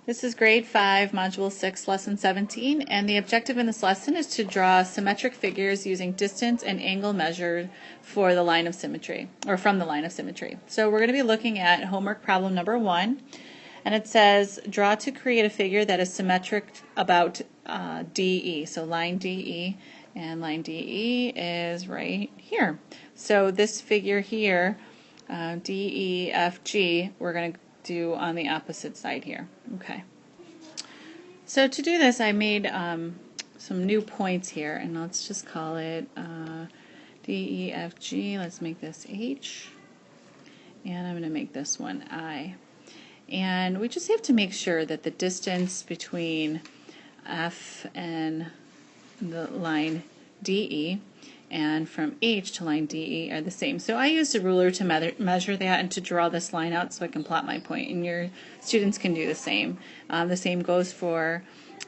This is grade 5, module 6, lesson 17, and the objective in this lesson is to draw symmetric figures using distance and angle measured for the line of symmetry, or from the line of symmetry. So we're going to be looking at homework problem number 1, and it says draw to create a figure that is symmetric about DE, so line DE, and line DE is right here. So this figure here, DEFG, we're going to do on the opposite side here. Okay. So to do this, I made some new points here, and let's just call it D, E, F, G. Let's make this H, and I'm going to make this one I. And we just have to make sure that the distance between F and the line DE and from H to line DE are the same. So I used a ruler to measure that and to draw this line out so I can plot my point, and your students can do the same. The same goes for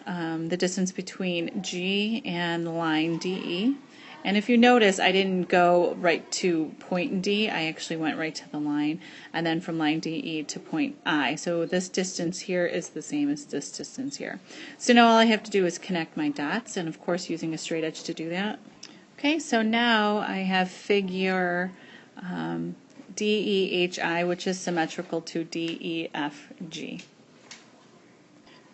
the distance between G and the line DE. And if you notice, I didn't go right to point D, I actually went right to the line, and then from line DE to point I. So this distance here is the same as this distance here. So now all I have to do is connect my dots, and of course using a straight edge to do that. Okay, so now I have figure DEHI, which is symmetrical to DEFG.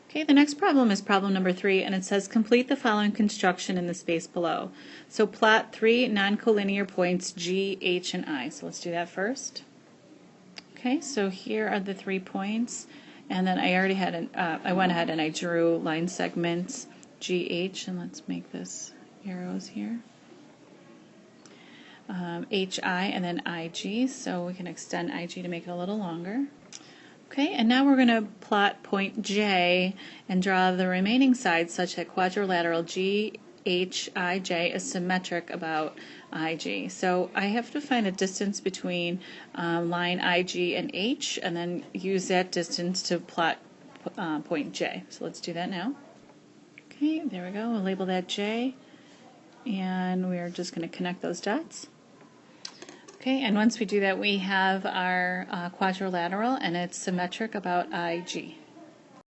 Okay, the next problem is problem number 3, and it says complete the following construction in the space below. So plot 3 non-collinear points G, H, and I. So let's do that first. Okay, so here are the 3 points, and then I already had I went ahead and I drew line segments GH, and let's make this arrows here. HI and then IG, so we can extend IG to make it a little longer. Okay, and now we're going to plot point J and draw the remaining sides such that quadrilateral GHIJ is symmetric about IG. So I have to find a distance between line IG and H, and then use that distance to plot point J. So let's do that now. Okay, there we go. We'll label that J, and we're just going to connect those dots. Okay, and once we do that, we have our quadrilateral, and it's symmetric about IG.